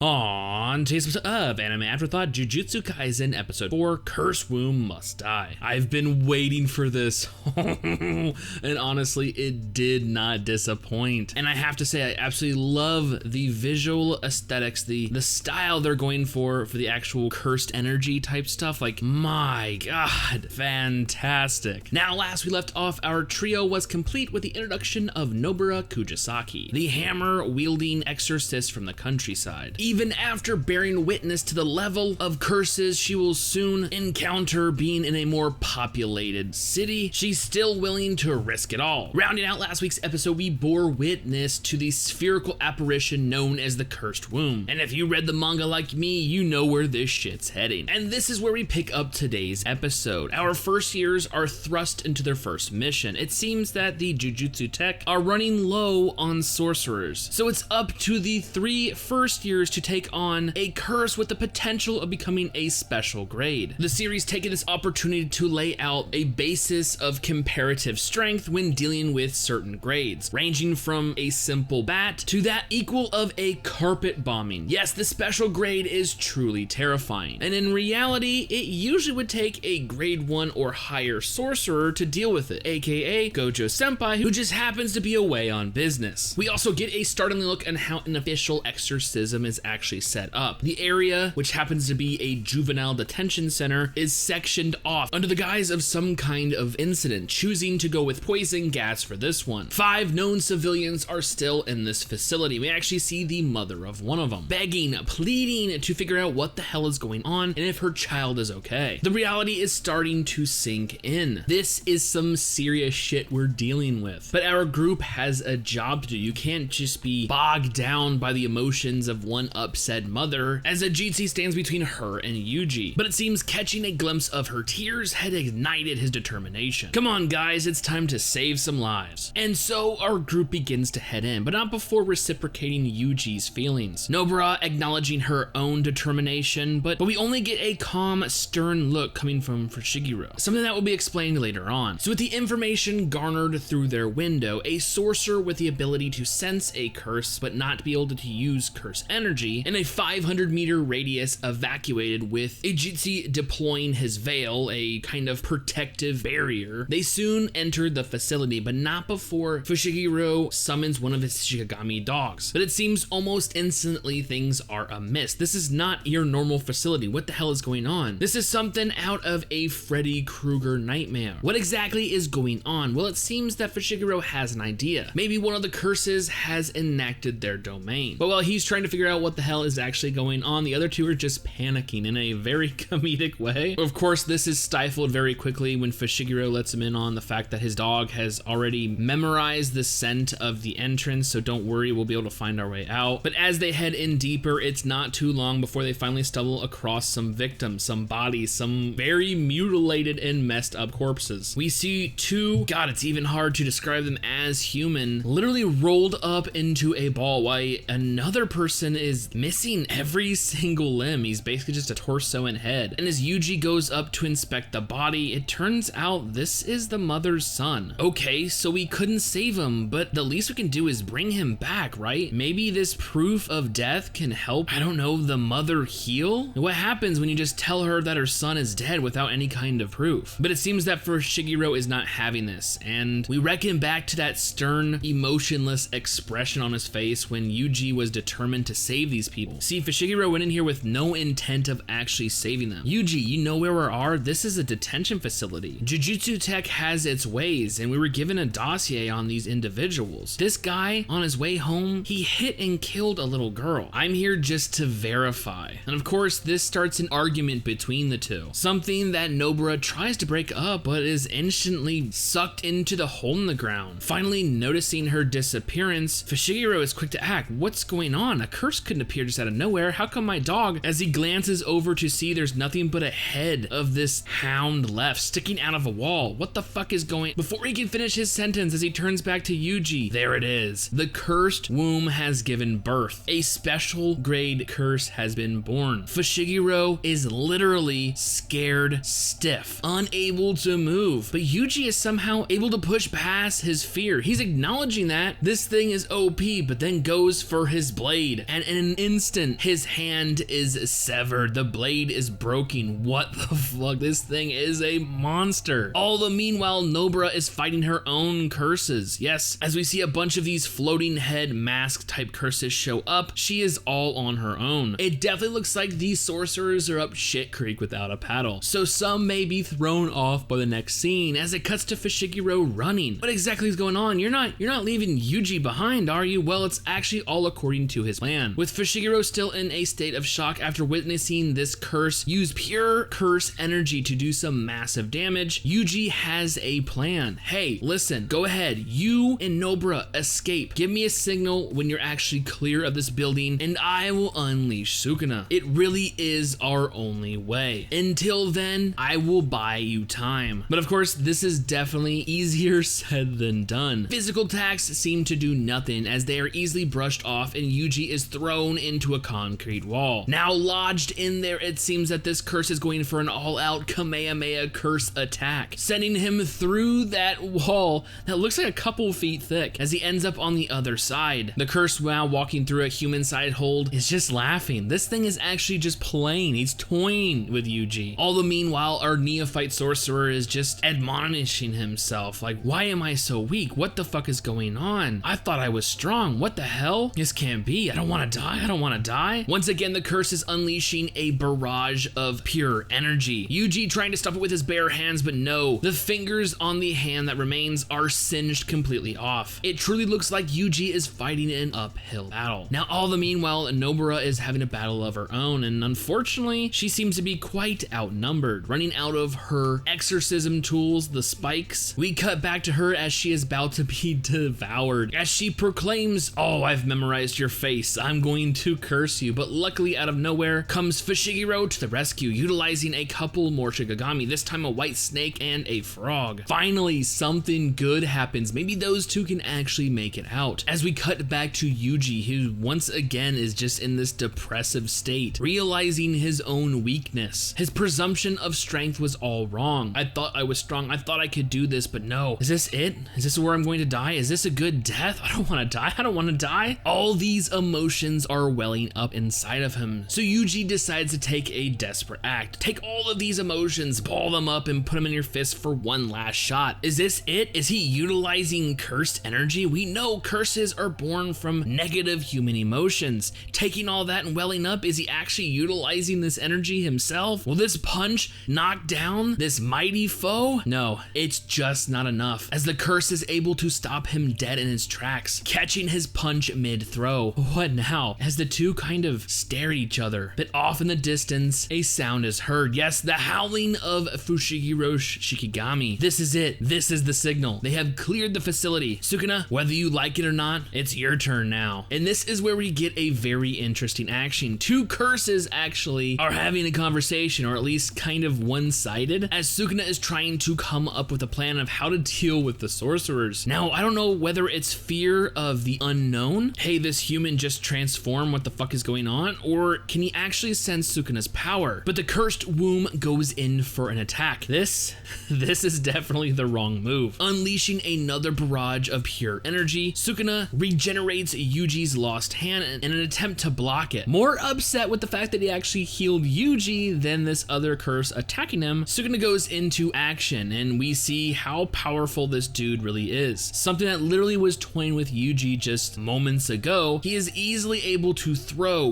On today's episode of Anime Afterthought, Jujutsu Kaisen Episode 4, Cursed Womb Must Die. I've been waiting for this, and honestly, it did not disappoint. And I have to say, I absolutely love the visual aesthetics, the style they're going for the actual cursed energy type stuff. Like, my god, fantastic. Now, last we left off, our trio was complete with the introduction of Nobara Kujisaki, the hammer-wielding exorcist from the countryside. Even after bearing witness to the level of curses she will soon encounter being in a more populated city, she's still willing to risk it all. Rounding out last week's episode, we bore witness to the spherical apparition known as the Cursed Womb. And if you read the manga like me, you know where this shit's heading. And this is where we pick up today's episode. Our first years are thrust into their first mission. It seems that the Jujutsu Tech are running low on sorcerers, so it's up to the 3 first years to take on a curse with the potential of becoming a special grade. The series taking this opportunity to lay out a basis of comparative strength when dealing with certain grades, ranging from a simple bat to that equal of a carpet bombing. Yes, the special grade is truly terrifying, and in reality, it usually would take a grade 1 or higher sorcerer to deal with it, aka Gojo Senpai, who just happens to be away on business. We also get a startling look at how an official exorcism is actually set up. The area, which happens to be a juvenile detention center, is sectioned off under the guise of some kind of incident, choosing to go with poison gas for this one. 5 known civilians are still in this facility. We actually see the mother of one of them, begging, pleading to figure out what the hell is going on and if her child is okay. The reality is starting to sink in. This is some serious shit we're dealing with. But our group has a job to do. You can't just be bogged down by the emotions of one upset mother, as Ajitsu stands between her and Yuji. But it seems catching a glimpse of her tears had ignited his determination. Come on guys, it's time to save some lives. And so our group begins to head in, but not before reciprocating Yuji's feelings. Nobara acknowledging her own determination, but we only get a calm, stern look coming from Fushiguro, something that will be explained later on. So with the information garnered through their window, a sorcerer with the ability to sense a curse but not be able to use curse energy, in a 500-meter radius evacuated with Ajitsu deploying his veil, a kind of protective barrier. They soon entered the facility, but not before Fushiguro summons one of his Shikigami dogs. But it seems almost instantly things are amiss. This is not your normal facility. What the hell is going on? This is something out of a Freddy Krueger nightmare. What exactly is going on? Well, it seems that Fushiguro has an idea. Maybe one of the curses has enacted their domain. But while he's trying to figure out what the hell is actually going on, the other two are just panicking in a very comedic way. Of course, this is stifled very quickly when Fushiguro lets him in on the fact that his dog has already memorized the scent of the entrance, so don't worry, we'll be able to find our way out. But as they head in deeper, it's not too long before they finally stumble across some victims, some bodies, some very mutilated and messed up corpses. We see 2, god, it's even hard to describe them as human, literally rolled up into a ball while another person is missing every single limb. He's basically just a torso and head. And as Yuji goes up to inspect the body, it turns out this is the mother's son. Okay, so we couldn't save him, but the least we can do is bring him back, right? Maybe this proof of death can help, I don't know, the mother heal? What happens when you just tell her that her son is dead without any kind of proof? But it seems that Fushiguro is not having this, and we reckon back to that stern, emotionless expression on his face when Yuji was determined to save these people. See, Fushiguro went in here with no intent of actually saving them. Yuji, you know where we are? This is a detention facility. Jujutsu Tech has its ways, and we were given a dossier on these individuals. This guy, on his way home, he hit and killed a little girl. I'm here just to verify. And of course, this starts an argument between the two. Something that Nobara tries to break up, but is instantly sucked into the hole in the ground. Finally noticing her disappearance, Fushiguro is quick to act. What's going on? A curse couldn't appear just out of nowhere. How come my dog, as he glances over to see there's nothing but a head of this hound left sticking out of a wall? What the fuck is going? Before he can finish his sentence, as he turns back to Yuji, there it is. The cursed womb has given birth. A special grade curse has been born. Fushiguro is literally scared stiff, unable to move, but Yuji is somehow able to push past his fear. He's acknowledging that this thing is OP, but then goes for his blade, and in an instant, his hand is severed. The blade is broken. What the fuck? This thing is a monster. All the meanwhile, Nobara is fighting her own curses. Yes, as we see a bunch of these floating head mask type curses show up, she is all on her own. It definitely looks like these sorcerers are up shit creek without a paddle. So some may be thrown off by the next scene as it cuts to Fushiguro running. What exactly is going on? You're not leaving Yuji behind, are you? Well, it's actually all according to his plan. With Fushiguro still in a state of shock after witnessing this curse use pure curse energy to do some massive damage, Yuji has a plan. Hey, listen, go ahead. You and Nobara escape. Give me a signal when you're actually clear of this building and I will unleash Sukuna. It really is our only way. Until then, I will buy you time. But of course, this is definitely easier said than done. Physical attacks seem to do nothing as they are easily brushed off and Yuji is thrown into a concrete wall. Now lodged in there, it seems that this curse is going for an all-out Kamehameha curse attack, sending him through that wall that looks like a couple feet thick as he ends up on the other side. The curse, while walking through a human-sized hold, is just laughing. This thing is actually just playing. He's toying with Yuji. All the meanwhile, our neophyte sorcerer is just admonishing himself like, why am I so weak? What the fuck is going on? I thought I was strong. What the hell? This can't be. I don't want to die. I don't want to die. Once again, the curse is unleashing a barrage of pure energy. Yuji trying to stop it with his bare hands, but no. The fingers on the hand that remains are singed completely off. It truly looks like Yuji is fighting an uphill battle. Now, all the meanwhile, Nobara is having a battle of her own, and unfortunately, she seems to be quite outnumbered, running out of her exorcism tools, the spikes. We cut back to her as she is about to be devoured, as she proclaims, oh, I've memorized your face. I'm going to curse you. But luckily, out of nowhere comes Fushiguro to the rescue, utilizing a couple more Shikigami, this time a white snake and a frog. Finally, something good happens. Maybe those two can actually make it out. As we cut back to Yuji, who once again is just in this depressive state, realizing his own weakness. His presumption of strength was all wrong. I thought I was strong. I thought I could do this, but no. Is this it? Is this where I'm going to die? Is this a good death? I don't want to die. I don't want to die. All these emotions are welling up inside of him. So Yuji decides to take a desperate act. Take all of these emotions, ball them up, and put them in your fist for one last shot. Is this it? Is he utilizing cursed energy? We know curses are born from negative human emotions. Taking all that and welling up, is he actually utilizing this energy himself? Will this punch knock down this mighty foe? No, it's just not enough, as the curse is able to stop him dead in his tracks, catching his punch mid-throw. What now? As the two kind of stare at each other, but off in the distance, a sound is heard. Yes, the howling of Fushigiro's Shikigami. This is it. This is the signal. They have cleared the facility. Sukuna, whether you like it or not, it's your turn now. And this is where we get a very interesting action. Two curses actually are having a conversation, or at least kind of one-sided, as Sukuna is trying to come up with a plan of how to deal with the sorcerers. Now, I don't know whether it's fear of the unknown. Hey, this human just transformed. What the fuck is going on? Or can he actually sense Sukuna's power? But the cursed womb goes in for an attack. This is definitely the wrong move. Unleashing another barrage of pure energy, Sukuna regenerates Yuji's lost hand in an attempt to block it. More upset with the fact that he actually healed Yuji than this other curse attacking him, Sukuna goes into action, and we see how powerful this dude really is. Something that literally was toying with Yuji just moments ago, he is easily able to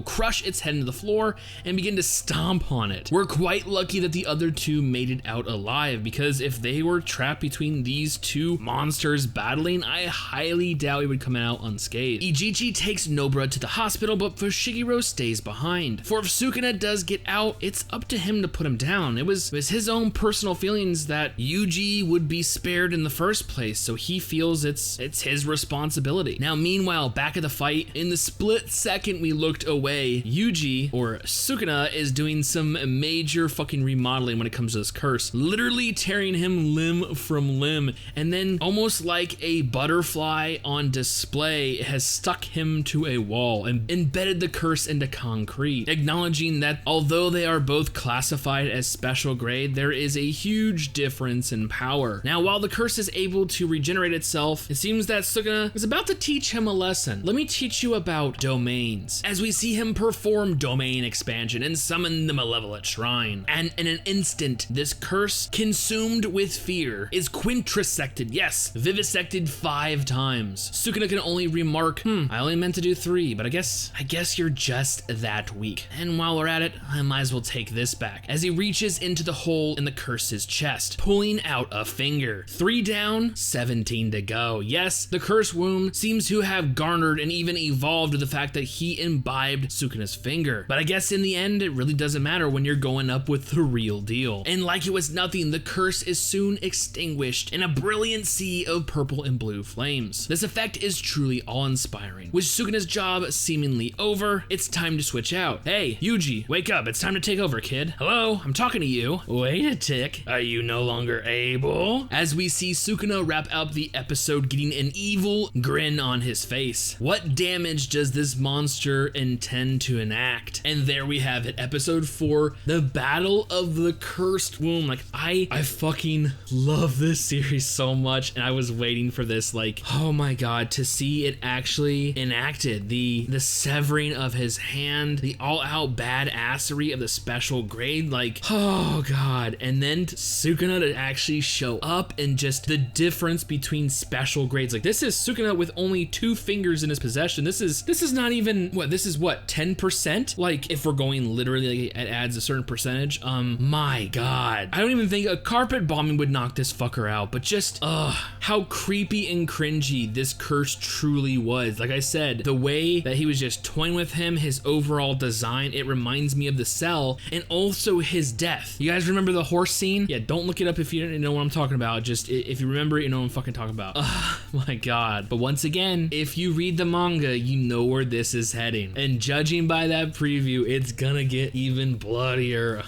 crush its head into the floor, and begin to stomp on it. We're quite lucky that the other two made it out alive, because if they were trapped between these two monsters battling, I highly doubt he would come out unscathed. Ijichi takes Nobara to the hospital, but Fushiguro stays behind. For if Sukuna does get out, it's up to him to put him down. It was his own personal feelings that Yuji would be spared in the first place, so he feels it's his responsibility. Now, meanwhile, back at the fight, in the split second we looked away, Yuji, or Sukuna, is doing some major fucking remodeling when it comes to this curse, literally tearing him limb from limb, and then almost like a butterfly on display, has stuck him to a wall and embedded the curse into concrete, acknowledging that although they are both classified as special grade, there is a huge difference in power. Now, while the curse is able to regenerate itself, it seems that Sukuna is about to teach him a lesson. Let me teach you about domains. As we see him perform domain expansion and summon the malevolent shrine. And in an instant, this curse, consumed with fear, is quintrisected, yes, vivisected 5 times. Sukuna can only remark, I only meant to do 3, but I guess you're just that weak. And while we're at it, I might as well take this back, as he reaches into the hole in the curse's chest, pulling out a finger. 3 down, 17 to go. Yes, the curse womb seems to have garnered and even evolved to the fact that he imbibed Sukuna's finger. But I guess in the end, it really doesn't matter when you're going up with the real deal. And like it was nothing, the curse is soon extinguished in a brilliant sea of purple and blue flames. This effect is truly awe-inspiring. With Sukuna's job seemingly over, it's time to switch out. Hey, Yuji, wake up, it's time to take over, kid. Hello, I'm talking to you. Wait a tick, are you no longer able? As we see Sukuna wrap up the episode getting an evil grin on his face. What damage does this monster intend to enact? And there we have it, episode 4, the Battle of the Cursed Womb. Like, I fucking love this series so much, and I was waiting for this, like, oh my god, to see it actually enacted. The severing of his hand, the all-out badassery of the special grade, like, oh god. And then Sukuna to actually show up, and just the difference between special grades. Like, this is Sukuna with only 2 fingers in his possession. This is not even, this is 10%? Like, if we're going literally, like, it adds a certain percentage. My god. I don't even think a carpet bombing would knock this fucker out, but just, how creepy and cringy this curse truly was. Like I said, the way that he was just toying with him, his overall design, it reminds me of the Cell, and also his death. You guys remember the horse scene? Yeah, don't look it up if you don't know what I'm talking about. Just, if you remember it, you know what I'm fucking talking about. Oh my god. But once again, if you read the manga, you know where this is heading. And judging by that preview, it's gonna get even bloodier.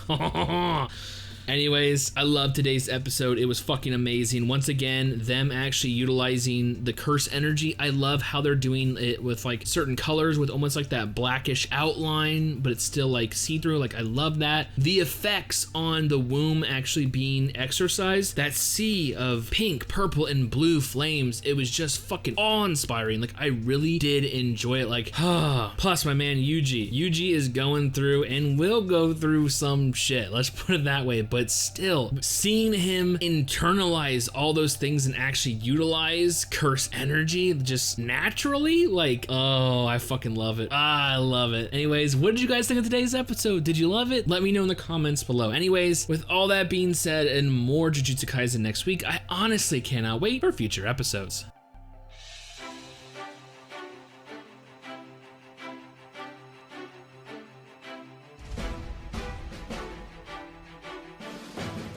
Anyways, I love today's episode. It was fucking amazing. Once again, them actually utilizing the curse energy. I love how they're doing it with like certain colors with almost like that blackish outline, but it's still like see-through. Like, I love that. The effects on the womb actually being exorcised, that sea of pink, purple, and blue flames, it was just fucking awe-inspiring. Like, I really did enjoy it. Like, plus my man Yuji. Yuji is going through and will go through some shit. Let's put it that way. But still, seeing him internalize all those things and actually utilize curse energy just naturally, like, oh, I fucking love it. I love it. Anyways, what did you guys think of today's episode? Did you love it? Let me know in the comments below. Anyways, with all that being said and more Jujutsu Kaisen next week, I honestly cannot wait for future episodes.